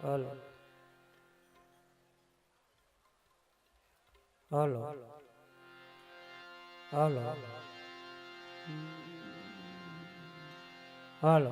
Hello hello hello hello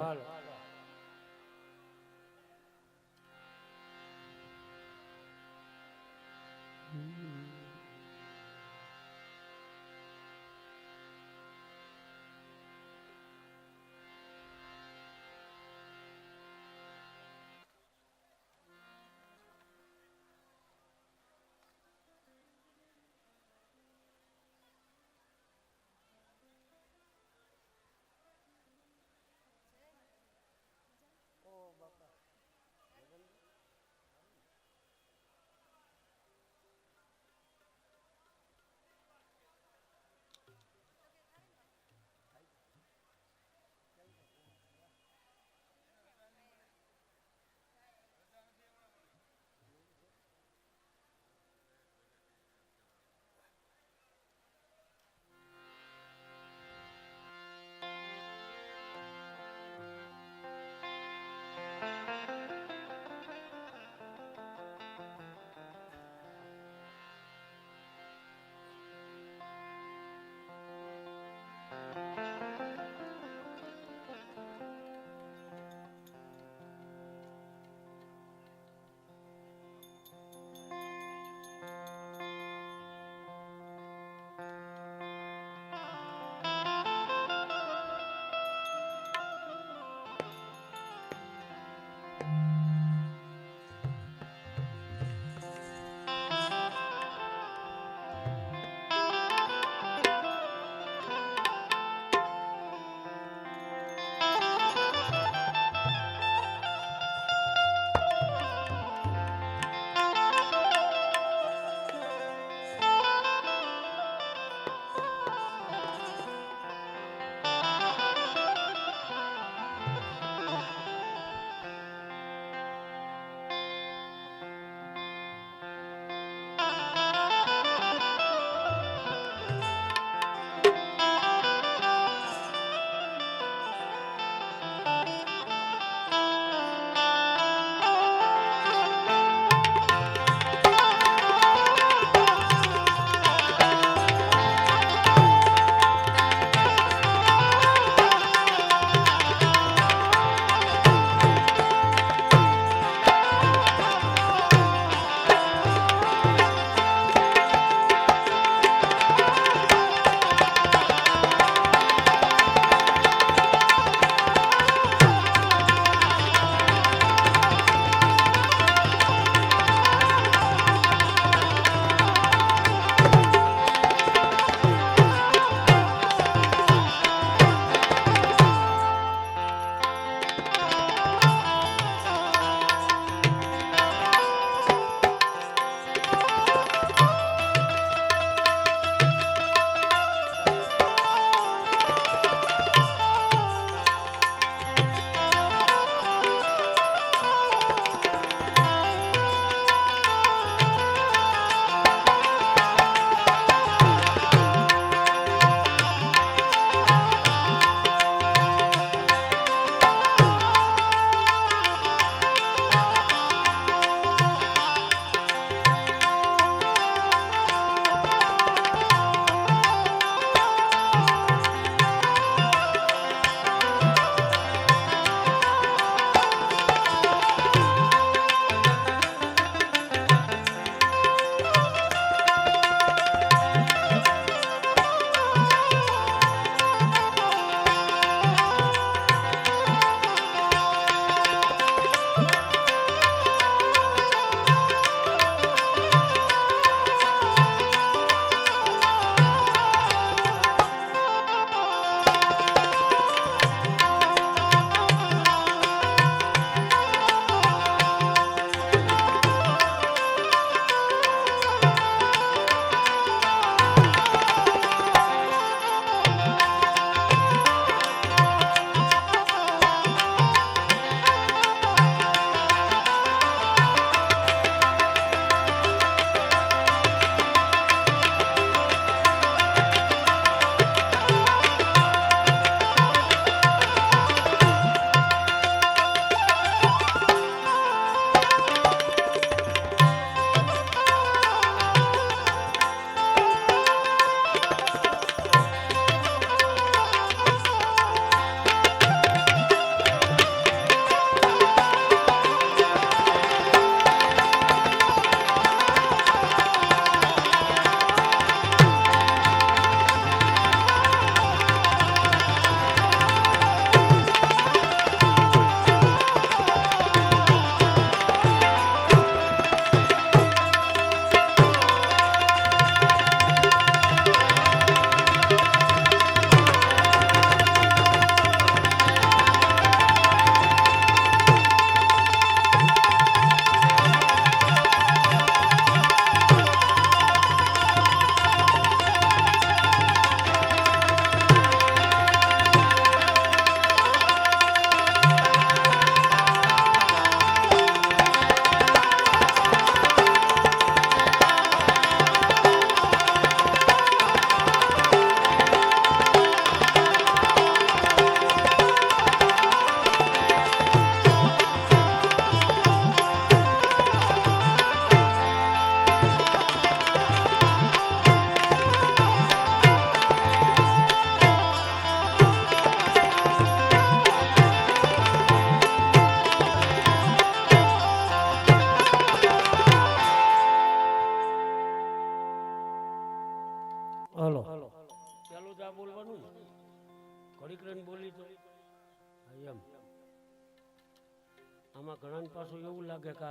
પાછું એવું લાગે કે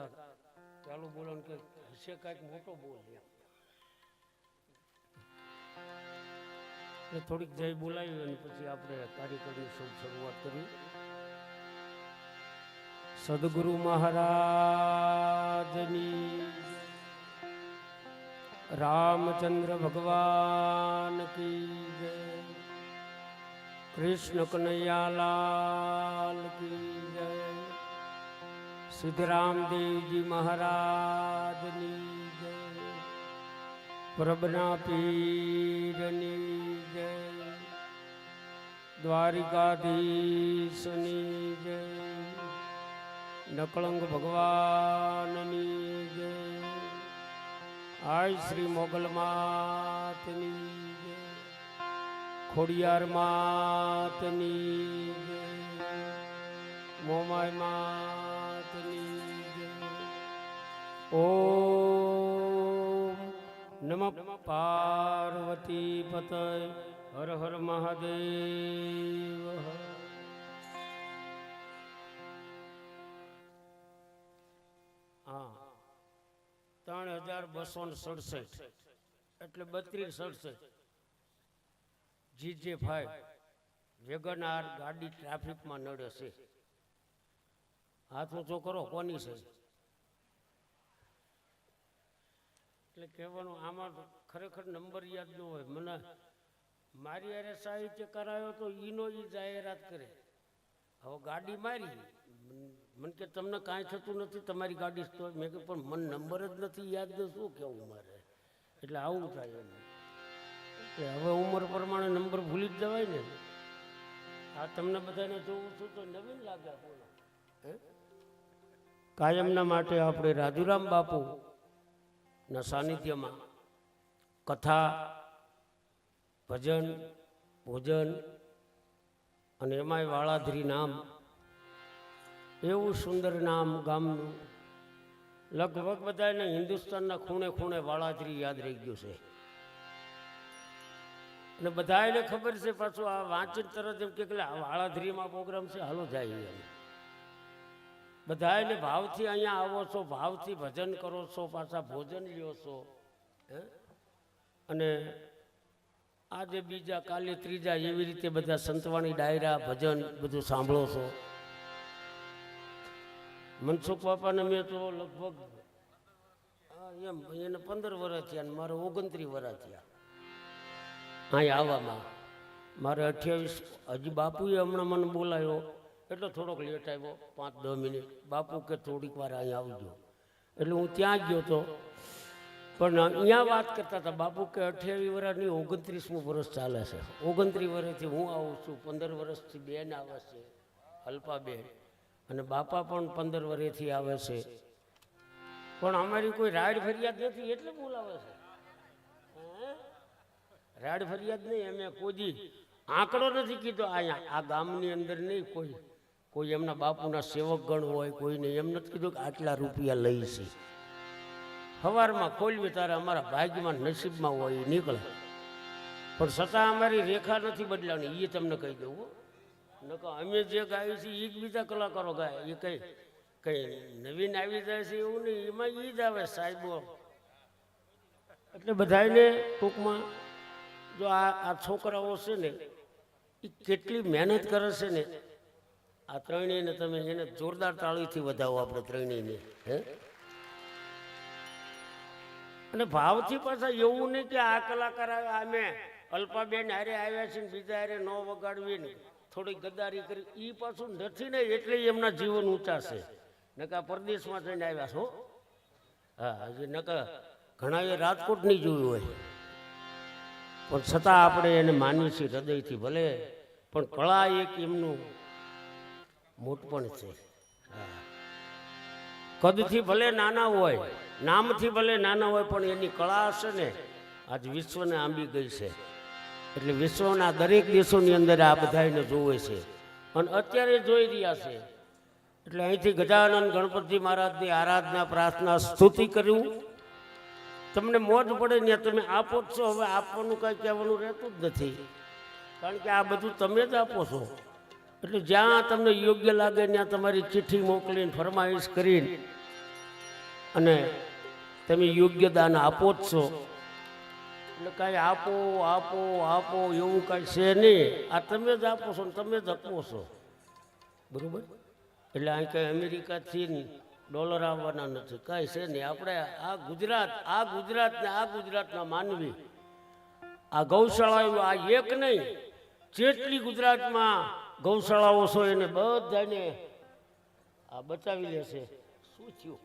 ચાલુ બોલો કે હશે કાંઈક મોટો બોલ થોડીક જય બોલાવી અને પછી આપણે કાર્યક્રમની શરૂઆત કરી. સદગુરુ મહારાજની, રામચંદ્ર ભગવાન કી જય, કૃષ્ણ કનૈયાલાલ કી જય, સિદ્ધરામ દેવજી મહારાજની જય, પ્રભના પીરની જય, દ્વારિકાધીશની જય, નકળંગ ભગવાનની જય, આય શ્રી મોગલ માતની જય, ખોડિયાર માતની જય, મોમાય માતની જય. ઓમ નમઃ પાર્વતી પતય હર હર મહાદેવ. હા, 3267 એટલે 3267 GJ5 વેગનાર ગાડી ટ્રાફિકમાં નડે છે. હાથ ઊંચો કરો, કોની છે? એટલે કહેવાનું આમાં ખરેખર નંબર યાદ ન હોય. મને મારી અરે સાહિત્ય કરાયો તો ઈનો ઈ જાહેરાત કરે. હવે ગાડી મારી મને કે તમને કાંઈ થતું નથી, તમારી ગાડી તો મેં કે પણ મને નંબર જ નથી યાદ, ને શું કેવું મારે? એટલે આવું થાય એમ કે હવે ઉંમર પ્રમાણે નંબર ભૂલી જ જવાય ને. આ તમને બધાને જોવું છું તો નવીન લાગે. કાયમના માટે આપણે રાજુરામ બાપુ ના સાનિધ્યમાં કથા, ભજન, ભોજન અને એમાંય વાળાધરી નામ, એવું સુંદર નામ ગામનું. લગભગ બધાને હિન્દુસ્તાનના ખૂણે ખૂણે વાળાધરી યાદ રહી ગયું છે. અને બધાને ખબર છે પાછું આ વાંચન તરત એમ કે વાળાધરીમાં પ્રોગ્રામ છે, હાલો જાય એમ. બધાને ભાવથી અહીંયા આવો છો, ભાવથી ભજન કરો છો, પાછા ભોજન લ્યો છો. અને આજે બીજા, કાલે ત્રીજા, એવી રીતે બધા સંતવાણી ડાયરા, ભજન બધું સાંભળો છો. મનસુખ બાપાને મેં તો લગભગ એમ એને 15 વર્ષ થયા, મારે 29 વર્ષ થયા અહીંયા આવવામાં. મારે 28. હજી બાપુએ હમણાં મને બોલાયો એટલે થોડોક લેટ આવ્યો, 5-10 મિનિટ. બાપુ કે થોડીક વાર અહીંયા આવજો, એટલે હું ત્યાં ગયો હતો. પણ અહીંયા વાત કરતા હતા બાપુ કે 28 વર્ષની 29મું વર્ષ ચાલે છે. 29 વર્ષથી હું આવું છું, 15 વર્ષથી બેન આવે છે, અલ્પાબેન, અને બાપા પણ 15 વર્ષથી આવે છે. પણ અમારી કોઈ રાડ ફરિયાદ નથી એટલે બોલાવે છે. રાડ ફરિયાદ નહીં, અમે કોઈ આંકડો નથી કીધો. અહીંયા આ ગામની અંદર નહીં કોઈ એમના બાપુના સેવકગણ હોય, કોઈને એમ નથી કીધું કે આટલા રૂપિયા લઈ છે. સવારમાં ખોલવી તારે અમારા ભાગ્યમાં નસીબમાં હોય એ નીકળે. પણ છતાં અમારી રેખા નથી બદલાવાની, એ તમને કહી દઉં. નકર અમે જે ગાઈએ છીએ એ જ બીજા કલાકારો ગાય. એ કઈ નવીન આવી જાય છે એવું નહીં, એમાં એ જ આવે સાહેબો. એટલે બધાને ટૂંકમાં જો આ છોકરાઓ છે ને એ કેટલી મહેનત કરે છે ને, આ ત્રણેયને તમે એને જોરદાર તાળીથી વધાવો આપણે ત્રણેયને. અને ભાવથી પાછા એવું નહીં કે આ કલાકાર અમે અલ્પાબેન હારે આવ્યા છે ને બીજા હારે ન વગાડવી ને થોડી ગદ્દારી કરી, એ પાછું નથી ને એટલે એમના જીવન ઊંચા છે. નકા પરદેશમાં જઈને આવ્યા છો. હા, હજી નકા ઘણા રાજકોટ નહીં જોયું હોય, પણ છતાં આપણે એને માનીએ છીએ હૃદયથી. ભલે પણ કળા એક એમનું મોટપણ છે. કદથી ભલે નાના હોય, નામથી ભલે નાના હોય, પણ એની કળા હશે ને આજ વિશ્વને આંબી ગઈ છે. એટલે વિશ્વના દરેક દેશોની અંદર આ બધાને જોવે છે અને અત્યારે જોઈ રહ્યા છે. એટલે અહીંથી ગજાનંદ ગણપતિ મહારાજની આરાધના, પ્રાર્થના, સ્તુતિ કર્યું. તમને મોજ પડે ને તમે આપો જ છો. હવે આપવાનું કાંઈ કહેવાનું રહેતું જ નથી, કારણ કે આ બધું તમે જ આપો છો. એટલે જ્યાં તમને યોગ્ય લાગે ત્યાં તમારી ચિઠ્ઠી મોકલીને ફરમાઈશ કરીને અને તમે યોગ્ય દાન આપો જ છો. એટલે કાંઈ આપો આપો આપો એવું કાંઈ છે નહીં. આ તમે જ આપો છો ને તમે જ આપો છો, બરોબર. એટલે અહીં કંઈ અમેરિકાથી ડોલર આવવાના નથી, કાંઈ છે નહીં. આપણે આ ગુજરાત ને આ ગુજરાતના માનવી આ ગૌશાળાઓ આ એક નહીં, જેટલી ગુજરાતમાં ગૌશાળાઓ છો એને બધાને આ બચાવી લેશે. શું થયું?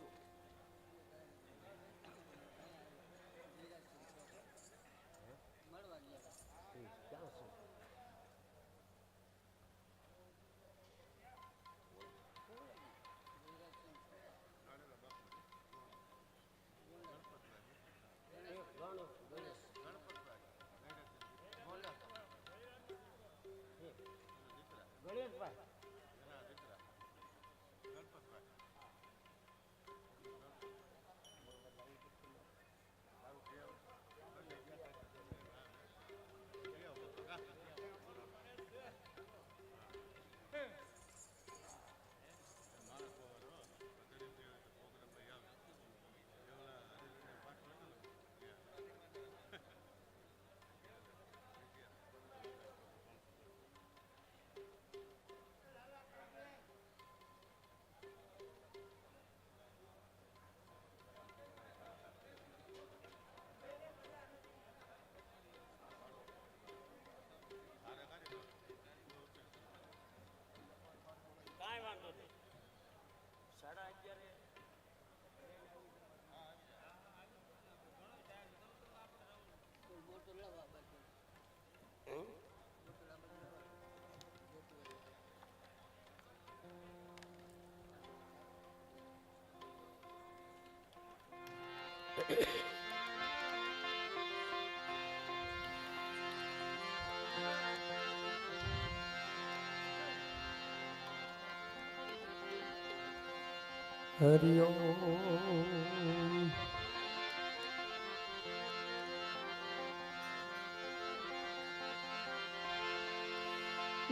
હરિ ઓમ.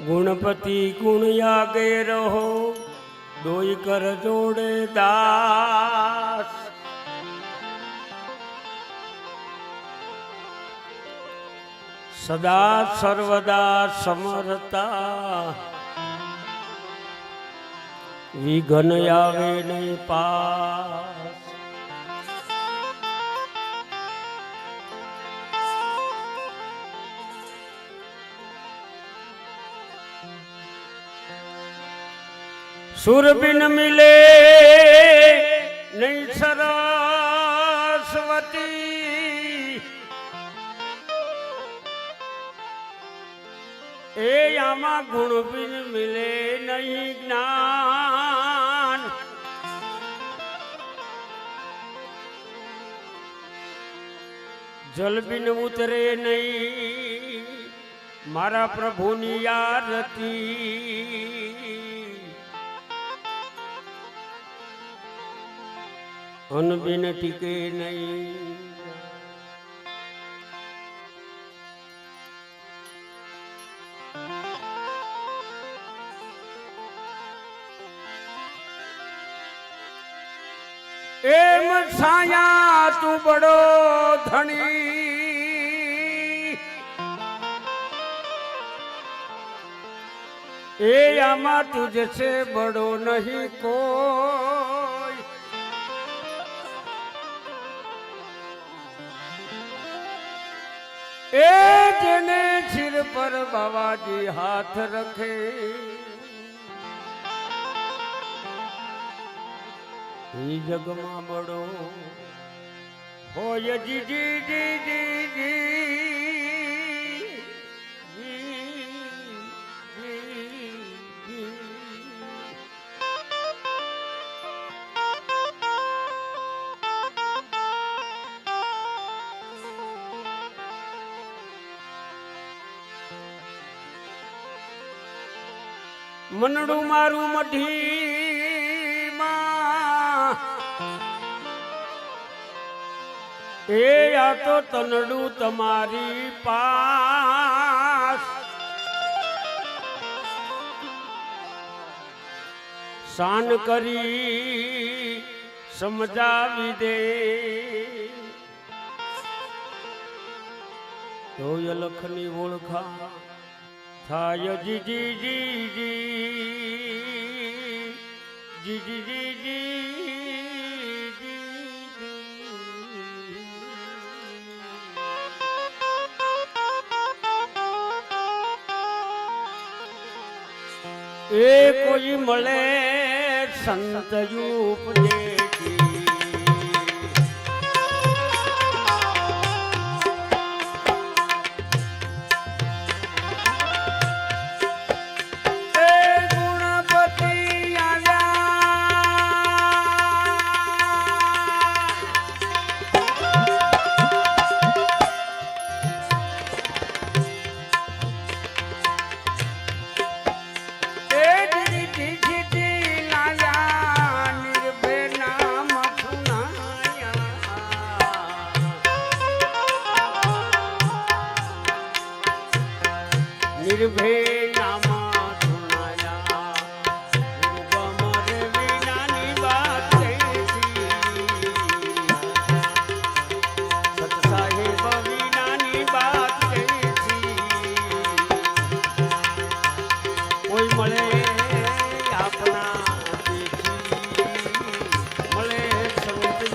ગુણપતિ ગુણ આગે રહો, દોઈ કર જોડે દાસ. સદા સર્વદા સમરતા, વિઘન આવે નહીં પાસ. સુરબિન મિલે નહીં સરસ્વતી, એ આમાં ગુણ બિન મિલે નહીં જ્ઞાન. જલ બિન ઉતરે નહીં મારા પ્રભુની આરતી. અન બિન ટીકે નહીં. એમ છાયા તું બડો ધણી, એ આમાં તુજસે બડો નહીં કોઈ. એ જેને સિર પર બાવાજી હાથ રખે, જગમાં બડો હોય. જી જી જી જી જી. મનડું મારું મઢી માં, એ આ તો તનડું તમારી પાસ. શાન કરી સમજાવી દે તો લખની ઓળખા થાય જીજી જીજી એ કોઈ મળે સંત ઉપદેશી નિર્ભય નામા સુનાયા ગમર વિનાની વાત સત સાહેબ વિનાની વાત કોઈ મળે આપણા મળે સંત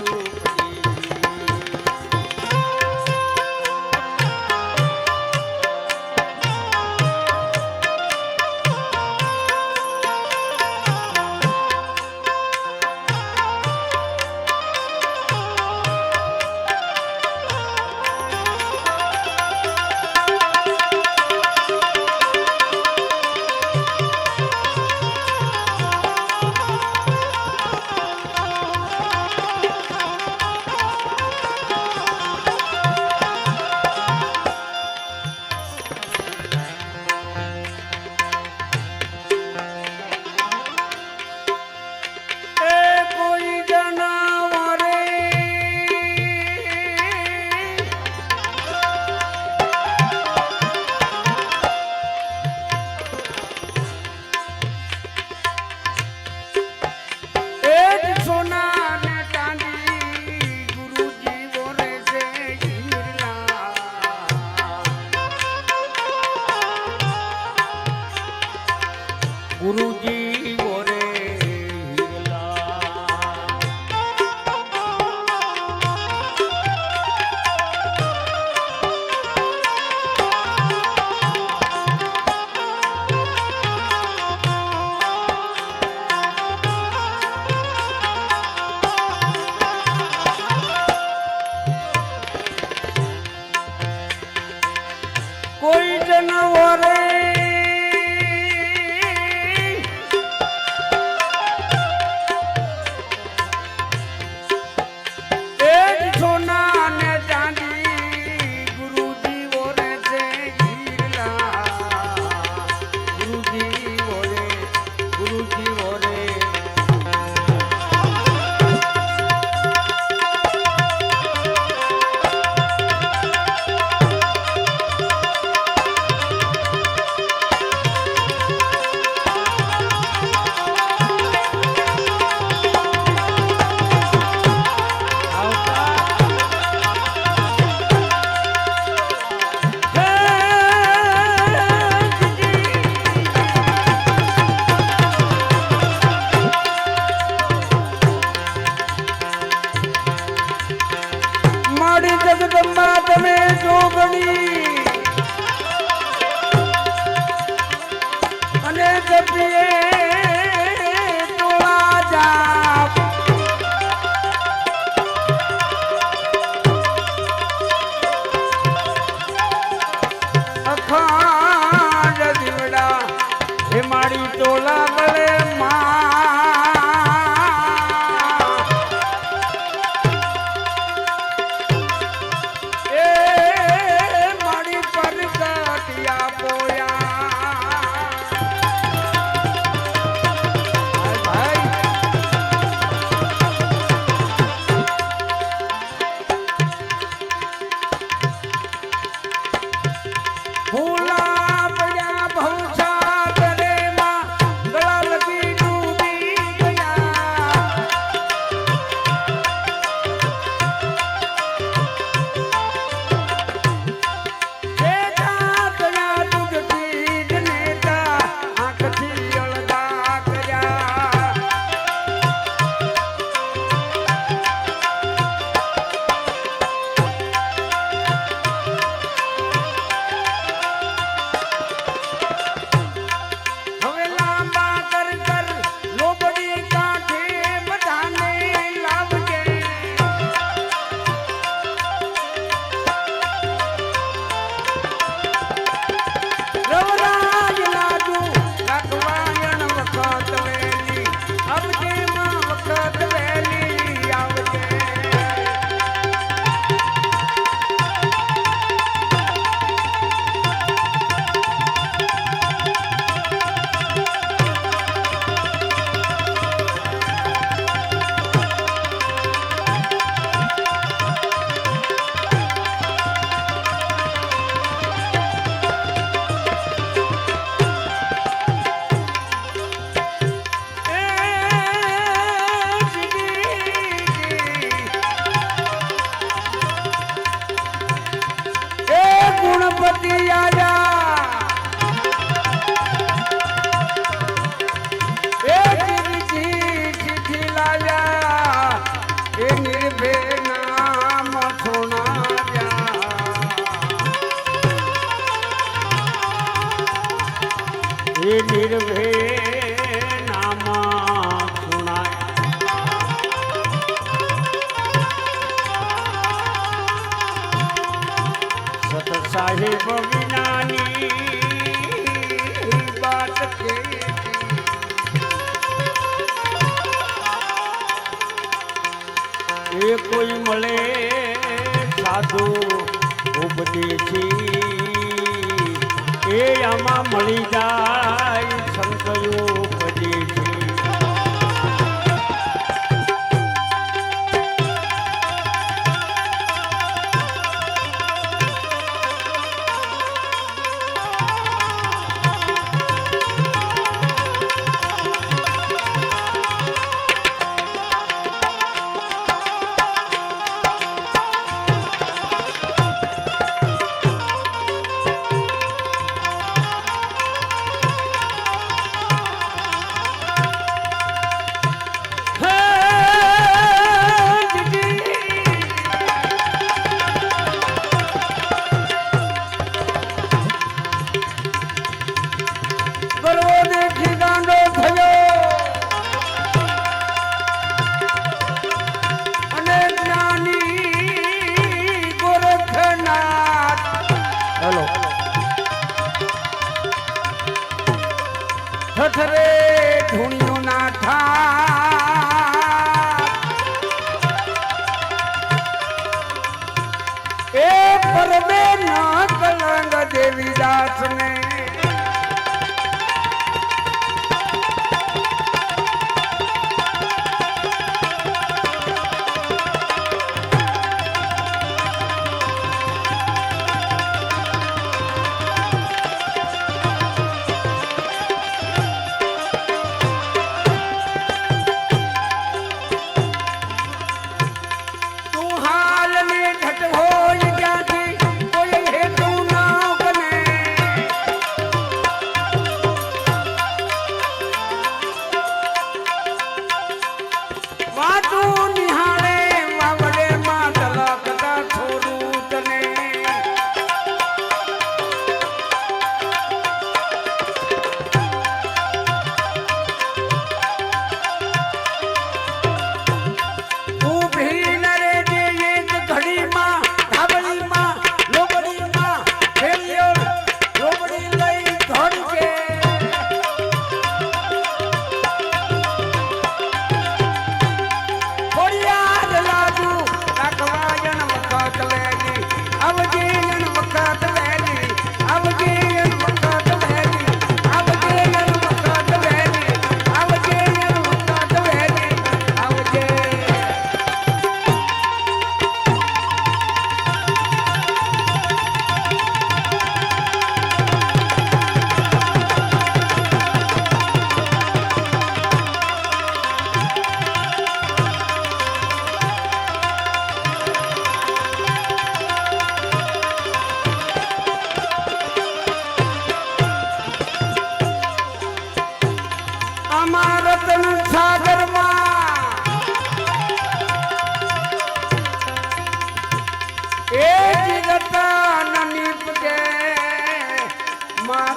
એ કોઈ મળે સાધુ ઉપદેશી એ આમાં મળી જાય સંતયો ઉપદેશી થથરે ધૂણિયો ના ઠા એ પરમે ના કલંગ દેવીદાસ ને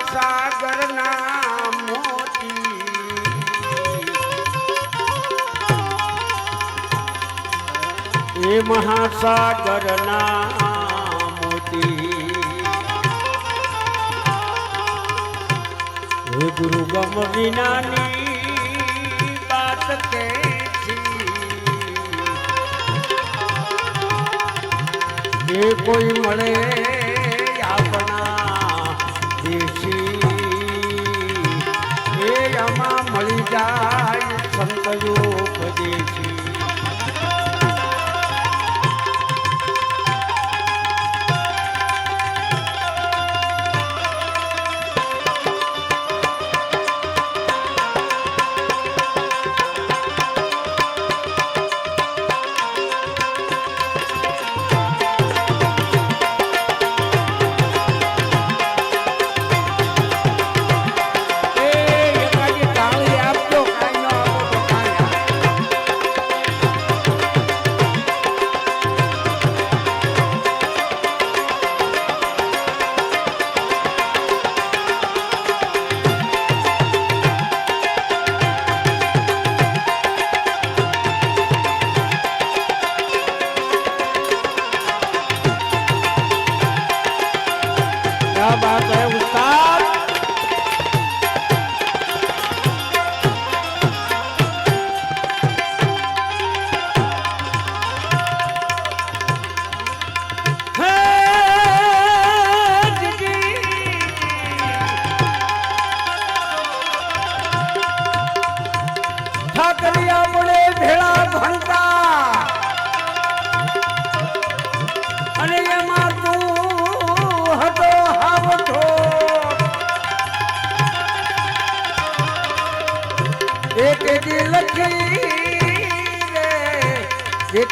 સાગર ના મોતી એ મહાસાગર ના મોતી હે ગુરુ ગમ વિનાની બાત કે એ કોઈ મળે આપણા દેશી એ આમાં મળી જાય સંતયો ઉપદેશી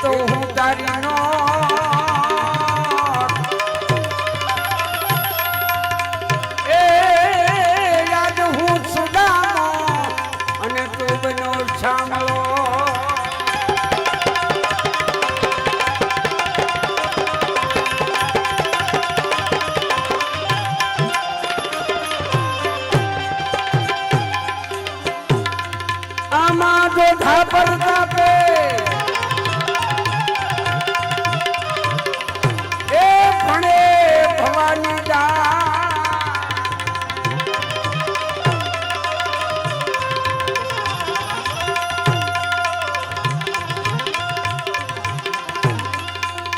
તો હું તારી નો એ યાદ હું સુદામો અને તું બનો સાંભળો આમાં જો ધાપર તાપે એ ભણે ભવાની જા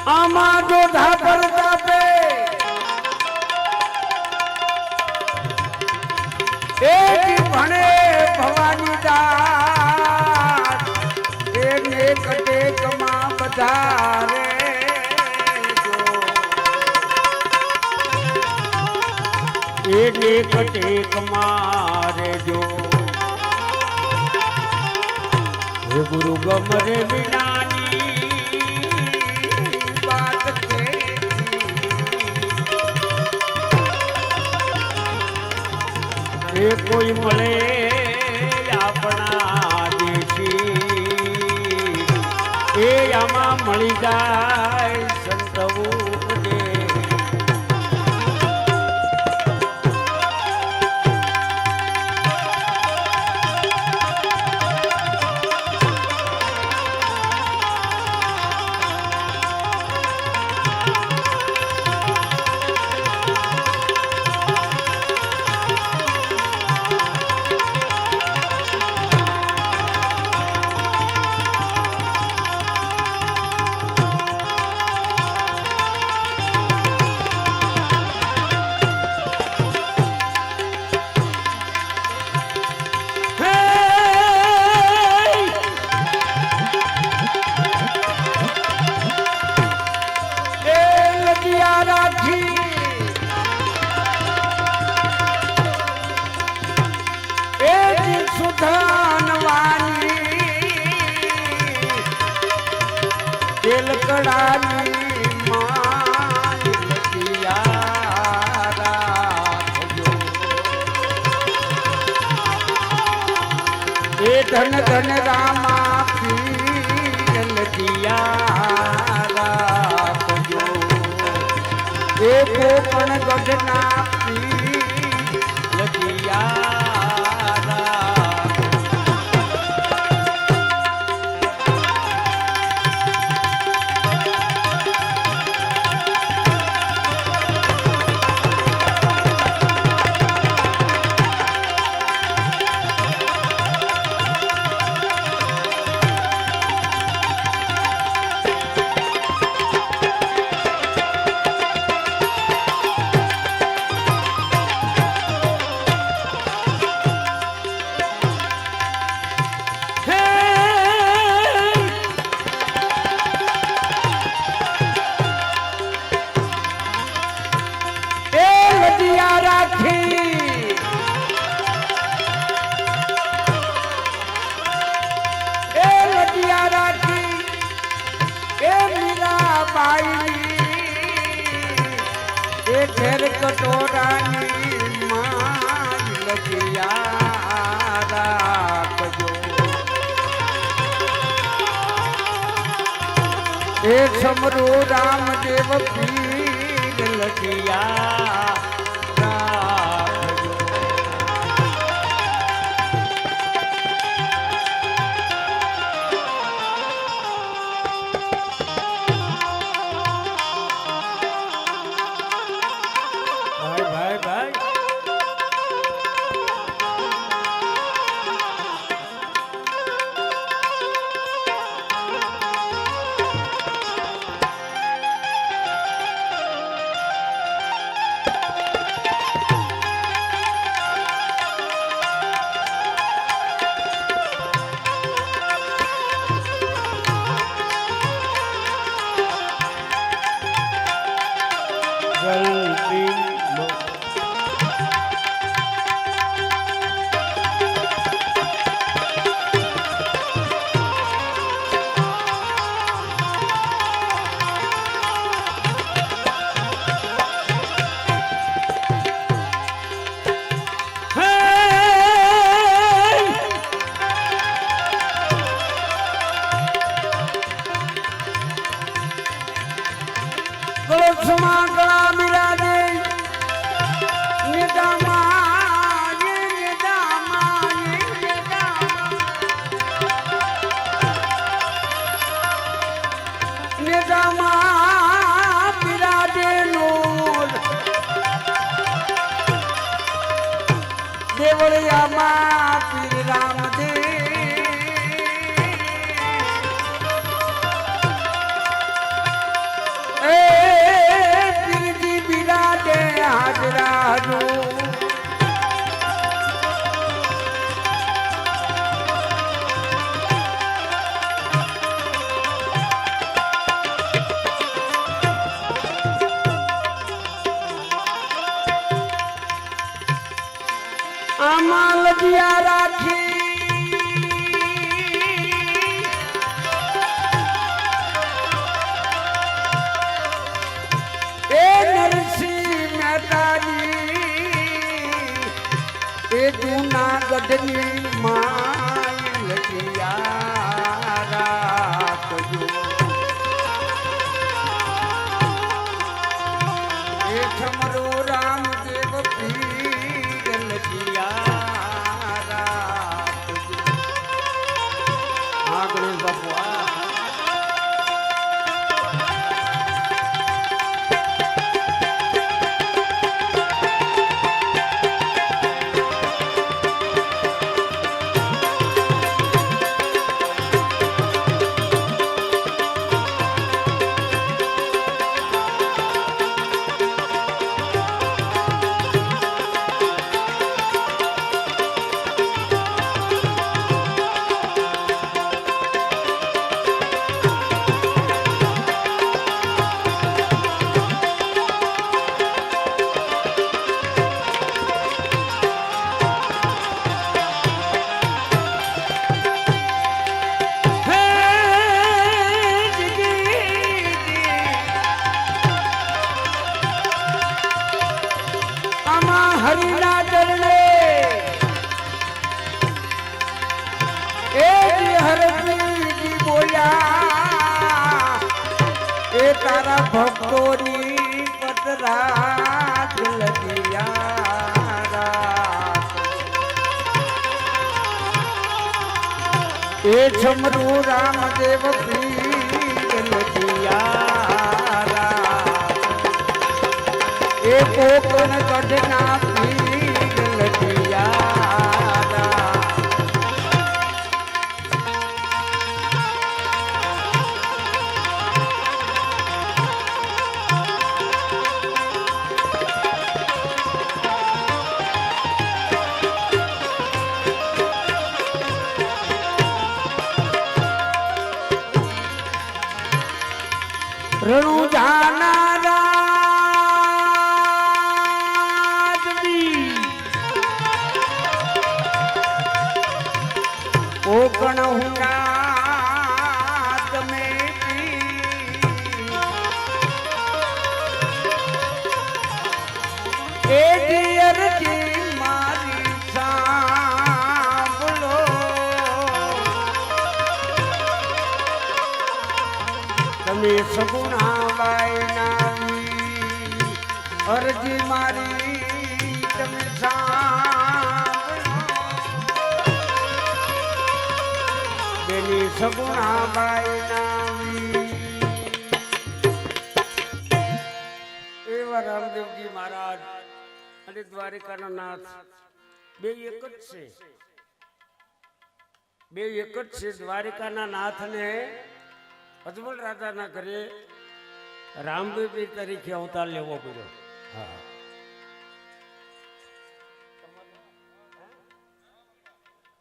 આમાં જો ધાપર તાપે એ ભણે ભવાની દાસ એને કટેકમાં વધારે એને કટેકમાં રેજો હે ગુરુ ગમરે વિનાની વાત કે એ કોઈ મળે આપણા દેશી એ આમાં મળી જાય સંતવું કડાની માન લખિયા રાખજો એ ધન ધન રામા પીર લખિયા રાખજો એ કોપણ ગઢના પીર લખિયા રાખજો ઘેર કટોરાની માન લખિયા રાખજો એ સમરો રામદેવ પીર લખિયા રાખજો વૃક્ષમાં ગળા બિરાજે નિદામાં એ નિદામાં એ નિદામાં બિરાજે નૂર દેવળિયામાં પીર રામદેવ એ પીરજી બિરાજે હાજરાનો આમાં લજિયા રાખી એ નરસિંહ મહેતાજી એ જૂનાગઢની માય લજિયા રાખજો એ છમરો રામદેવ પીર લજિયા ગણેશ બાપુ હરિના ચરણે એ હરજી બોલ્યા એ તારા ભક્તોની પતરા લગિયા એ છમરુ રામદેવ પીર લગિયા એ કોકણ કઢના પીર લગિયા રણુ જાના કોકણ હુના તમે એ દિયરજી મારી સાંભળો તમે સગુણા વાયના અરજી મારી તમે બેની સગુણા બાઈ એવા રામદેવજી મહારાજ અને દ્વારિકાના નાથ બે એક જ છે દ્વારિકાના નાથને અજમલ રાજાના ઘરે રામદેવજી તરીકે અવતાર લેવો પડ્યો. હા,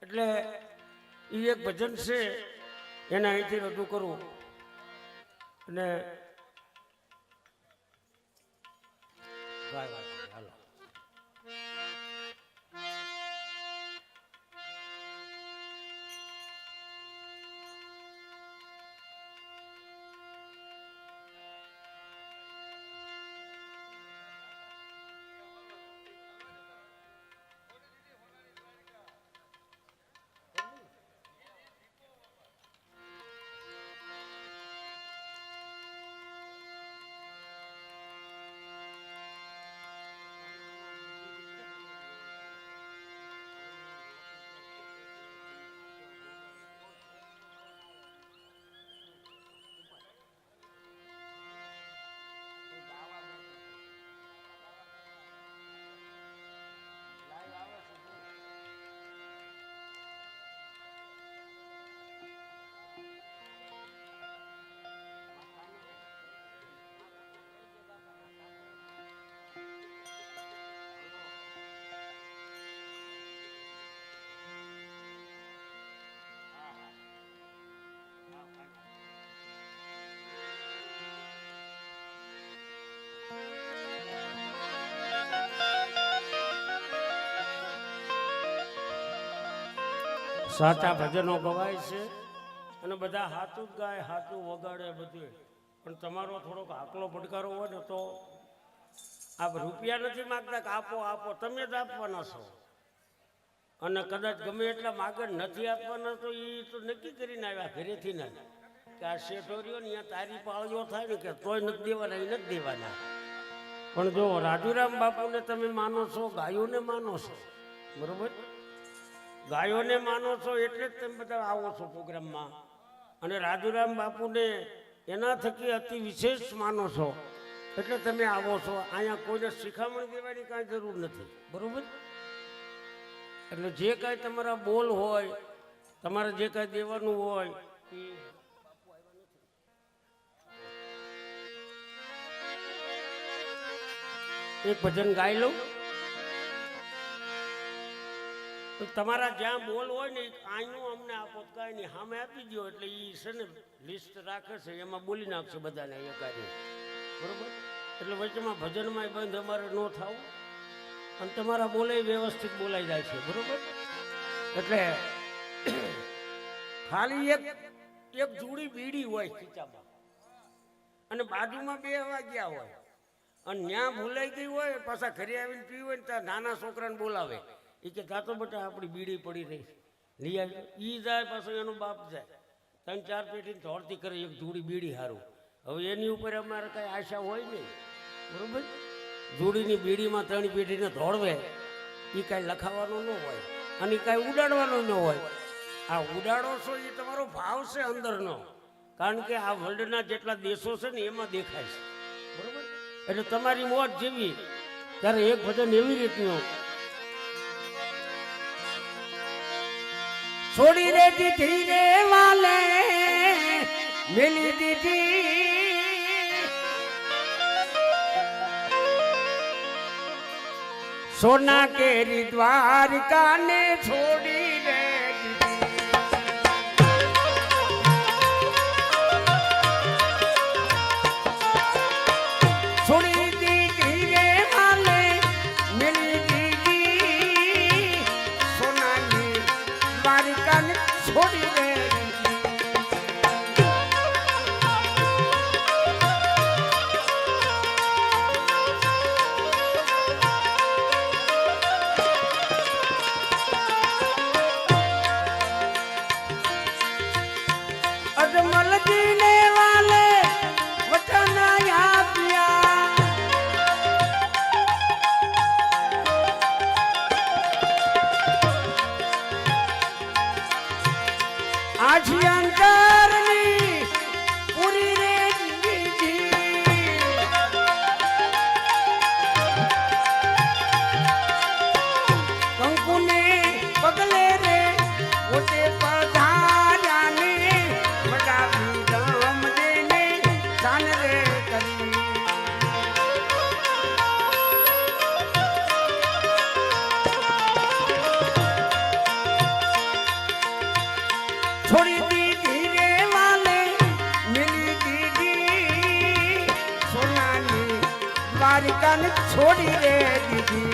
એટલે એ એક ભજન છે એને અહીંથી રજૂ કરવું અને હાલો સાચા ભજનો ગવાય છે અને બધા હાથું જ ગાય હાથું વગાડે બધું, પણ તમારો થોડોક આકલો પડકારો હોય ને તો આપ રૂપિયા નથી માગતા કે આપો આપો, તમે જ આપવાના છો. અને કદાચ ગમે એટલા માગણ નથી આપવાના તો એ તો નક્કી કરીને આવ્યા ઘરેથી ને કે આ શેઠોરીઓ ને અહીંયા તારી પાળીઓ થાય ને કે તોય નથી દેવાના, એ નથી દેવાના. પણ જો રાજુરામ બાપુને તમે માનો છો, ગાયોને માનો છો, બરોબર, ગાયોને માનો છો એટલે જ તમે બધા આવો છો પ્રોગ્રામમાં. અને રાજુરામ બાપુને એના થકી અતિ વિશેષ માનો છો એટલે તમે આવો છો. અહીંયા કોઈને શિખામણ દેવાની કાંઈ જરૂર નથી, બરોબર. એટલે જે કાંઈ તમારા બોલ હોય, તમારે જે કાંઈ દેવાનું હોય એક ભજન ગાઈ લઉં. તમારા જ્યાં બોલ હોય ને અહીંનું અમને આપો, કાંઈ નહીં, સામે આપી દો એટલે એ છે ને લિસ્ટ રાખે છે, એમાં બોલી નાખશે બધાને એકાદી, બરોબર. એટલે વચ્ચેમાં ભજનમાં બંધ અમારે ન થવું અને તમારા બોલે વ્યવસ્થિત બોલાઈ જાય છે, બરોબર. એટલે ખાલી એક જોડી બીડી હોય ખીચામાં અને બાજુમાં બે વાગ્યા હોય અને ત્યાં ભૂલાઈ ગઈ હોય, પાછા ઘરે આવીને પીવું હોય ને ત્યાં નાના છોકરાને બોલાવે, એ કે તાતો બેટા આપણી બીડી પડી રહી લઈ આવી. એ જાય પાછો એનો બાપ જાય, 3-4 પેઢી દોડતી કરે એક જોડી બીડી હારું. હવે એની ઉપર અમારે કાંઈ આશા હોય નહીં, બરોબર. જોડીની બીડીમાં 3 પેઢીને દોડવે એ કાંઈ લખાવાનું ન હોય અને કાંઈ ઉડાડવાનું ન હોય. આ ઉડાડો છો એ તમારો ભાવ છે અંદરનો, કારણ કે આ વર્લ્ડના જેટલા દેશો છે ને એમાં દેખાય છે, બરોબર. એટલે તમારી મોજ જેવી. ત્યારે એક ભજન એવી રીતનું છોડી રે દીધી રે વાલે મિલી દીધી, સોના કેરી દ્વારકા ને છોડી રે છોડી દીધી રે વાલે મિલી દીધી, સોનાની દ્વારકા ને છોડી રે. આજી અંતરની પૂરી રે દીધી, કંકુને પગલે રે પોતે પધાર્યાને બધા ધામ દેને દાન રે કરી. છોડી દીધી રે વાલે મિલી દીધી, સોનાની દ્વારકાને છોડી રે દીધી.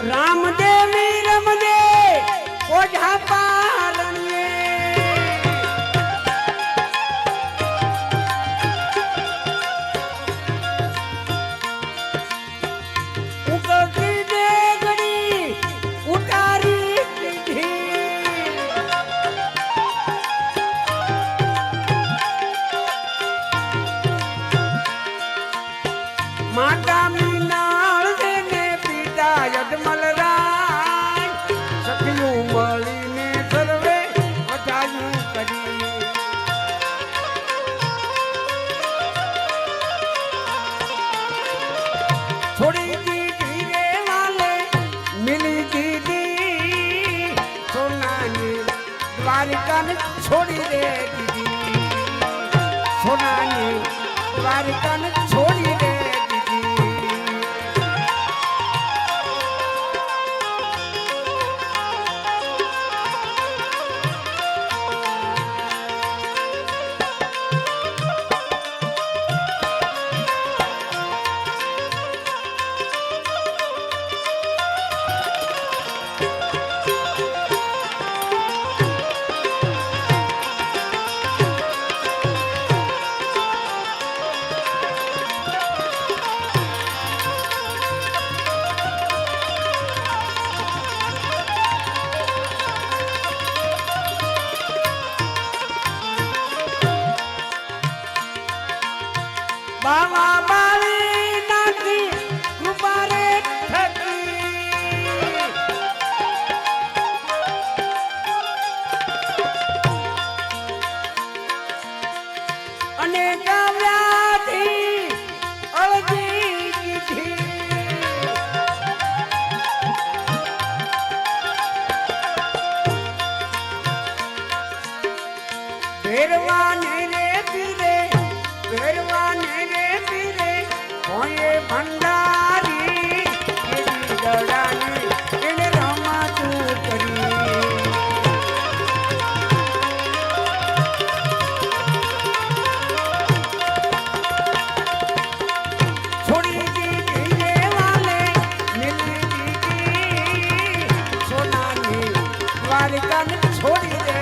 રામદેવી રમદે ઓઢા પારણીએ, ઉગતી દેગડી ઉતારી દીધી, માતા મીનાળ દેને પિતા યજમલ રાય સખીયું મળી છોડી દે દીધી સોનાની દ્વારકાને છોડી દે દીધી બાવા બાળી નાથી કૃપા રે થકી અને કાવ્યાથી અળજી દીધી ભેરવાને રે પીરે ભેરવાને રે પીરે કોઈએ ભંડારી એવી દડાની એને રમાતું કરી છોડી દીધી રે વાલે મિલી દીધી સોનાની દ્વારકાને છોડી દે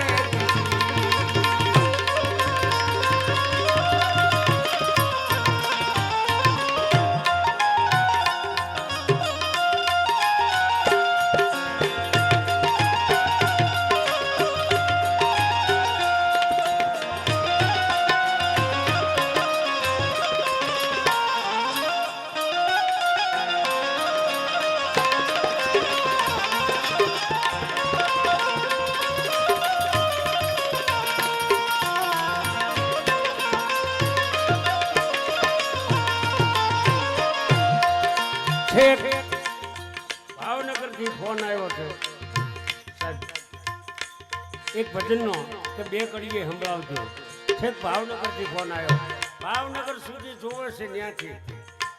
ભાવનગરથી ફોન આવ્યો છે સાહેબ એક ભજનનો કે 2 કડીએ સંભળાવજો છેક ભાવનગરથી ફોન આવ્યો ભાવનગર સુધી જોવે છે ત્યાંથી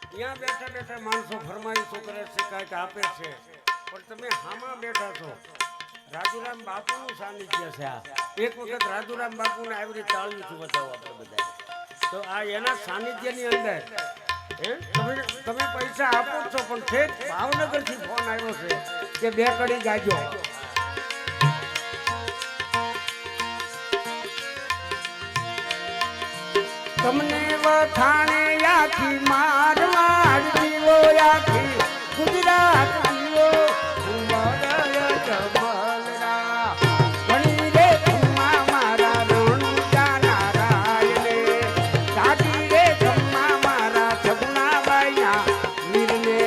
ત્યાં બેઠા બેઠા માણસો ફરમાઈશો કરે છે કાંઈક આપે છે પણ તમે હામાં બેઠા છો રાજુરામ બાપુનું સાનિધ્ય છે આ એક વખત રાજુરામ બાપુને આવી રીતે તાળીથી બતાવો આપણે બધા તો આ એના સાનિધ્યની અંદર તમે પૈસા આપો છો પણ ઠેક ભાવનગરથી ફોન આવ્યો છે કે 2 કડી ગાજો તમને વખાણે આખી મારવાડ જીવો આખી ગુજરાત જીવો ઉમરય જબલરા ઘણી રે ખમ્મા મારા રણુજા નારાયણે દાદી રે ખમ્મા મારા સગુણા બાઈના વીરને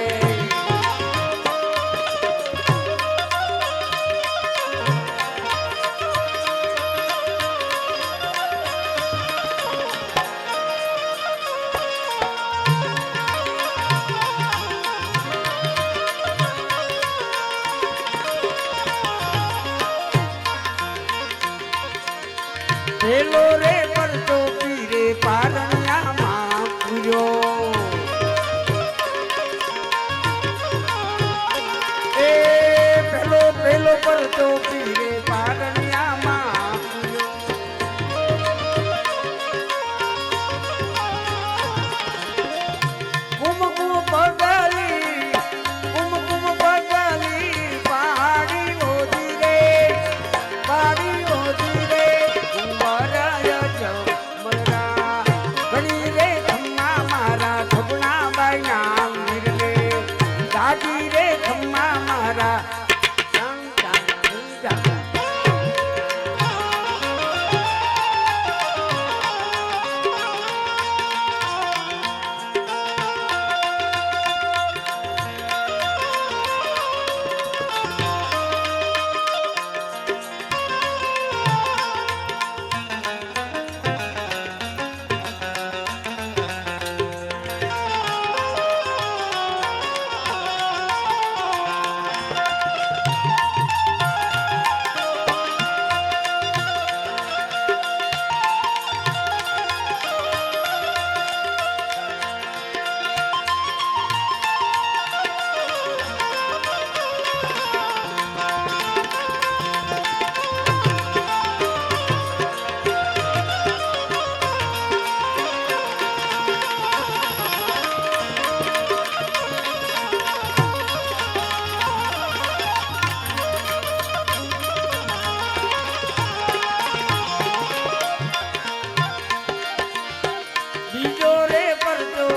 રે પરચો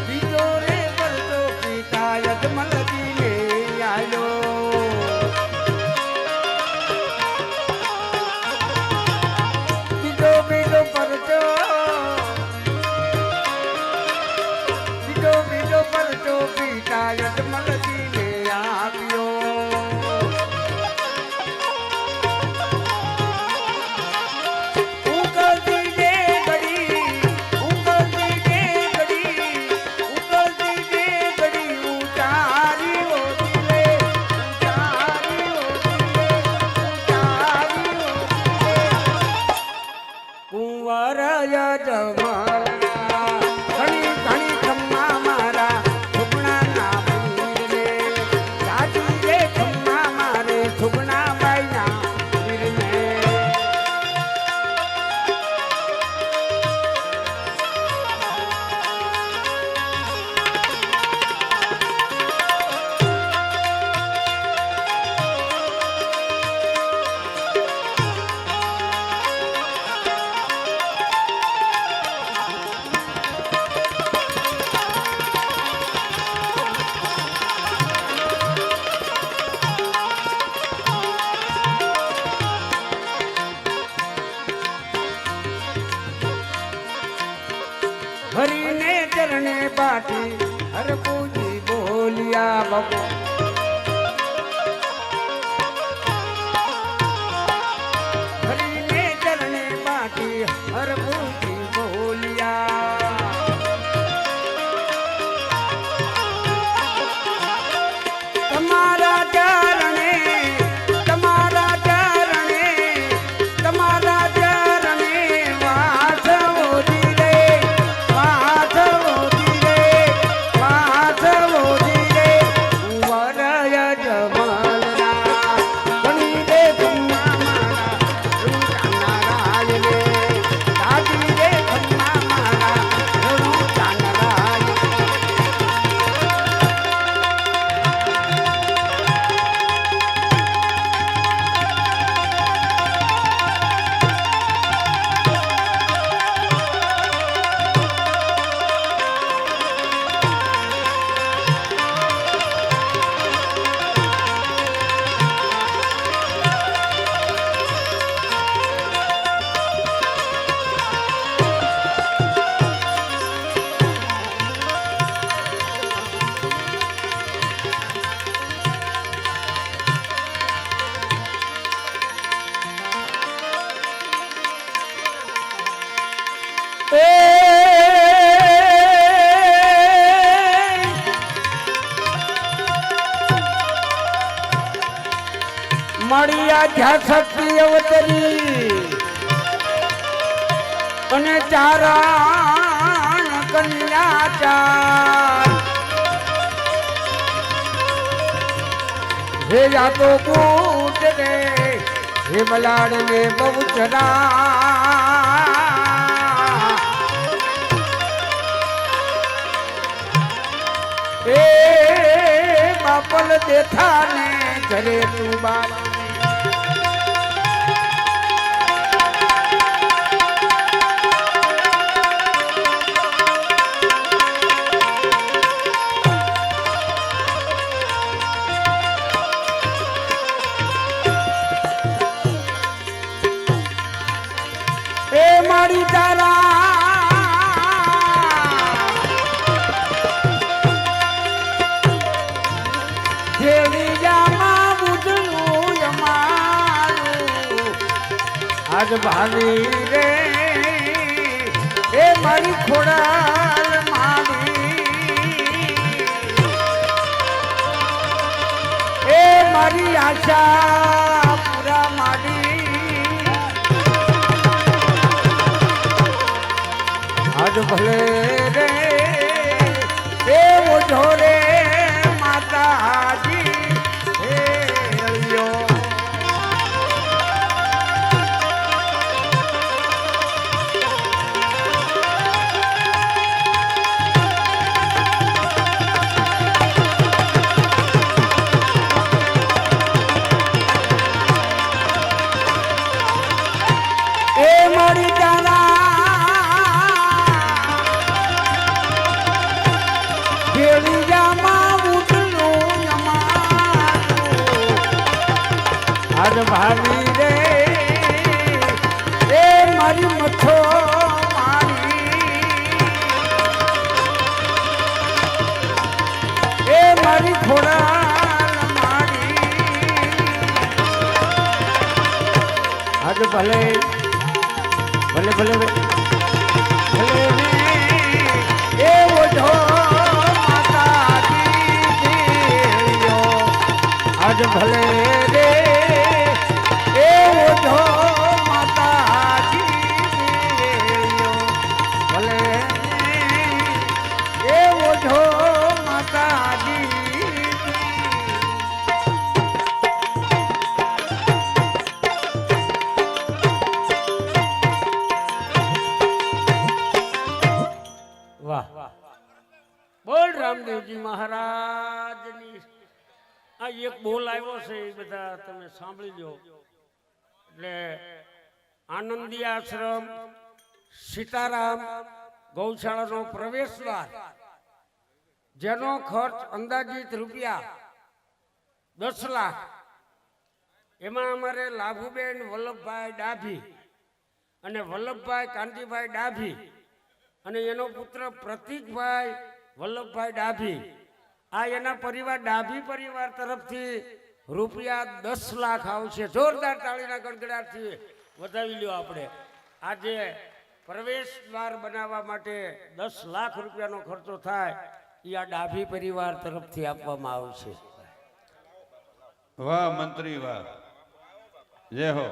બીજો રે પરચો પિતા યજમલજી ને આયો બીજો બીજો પરચો બીજો પરચો પિતા યજમલજી ને આપ્યો હરીને ચરણે બાટી હર પૂજી બોલિયા બાબો હરીને ચરણે બાટી હર પૂજી બોલિયા તમારા ચરણે તમારા ચરણે તમારા ચરણે વાસવોજી રે વાસવોજી રે વાસવોજી રે વરય જમલના ગણી રે ખમ્મા મારા રૂચા નારાય રે દાદી રે ખમ્મા મારા રૂચા નારાય મળ્યા જ્યાં શક્તિ અવતરી અને ચારણ કન્યા ચાર હે જાતો કૂટ રે હે બલાડ ને બહુચરા એ બાપલ દેથા ને ઘરે તું બાપ એ મારી તારા આજ ભાવી રે એ મારી ખોડાલ મારી એ મારી આશા પૂરા મારી આજ ભલે રે એ ઓઢો રે માતાજી હે અળિયો આજ ભાવી રે એ મારી મથો મારી એ મારી ખોડા મારી આજ ભલે ભલે ભલે ભલે એ ઓઢો આજ ભલે રે એ ઓઢો માતાજી ભલે એ ઓઢો માતાજી વાહ બોલ રામદેવજી મહારાજની આ એક બોલ આવ્યો છે એ બધા તમે સાંભળી લો એટલે આનંદી આશ્રમ સીતારામ ગૌશાળાનો પ્રવેશદ્વાર જેનો ખર્ચ અંદાજિત રૂપિયા 10 લાખ એમાં અમારે લાભુબેન વલ્લભભાઈ ડાભી અને વલ્લભભાઈ કાંતિભાઈ ડાભી અને એનો પુત્ર પ્રતીકભાઈ વલ્લભભાઈ ડાભી આ એના પરિવાર ડાભી પરિવાર તરફથી રૂપિયા 10 લાખ આવશે. જોરદાર તાળીના ગડગડાટથી વધાવી લ્યો. આપણે આજે પ્રવેશ દ્વાર બનાવવા માટે 10 લાખ રૂપિયાનો ખર્ચો થાય એ આ ડાભી પરિવાર તરફથી આપવામાં આવશે. વાહ મંત્રી વાહ, જય હો.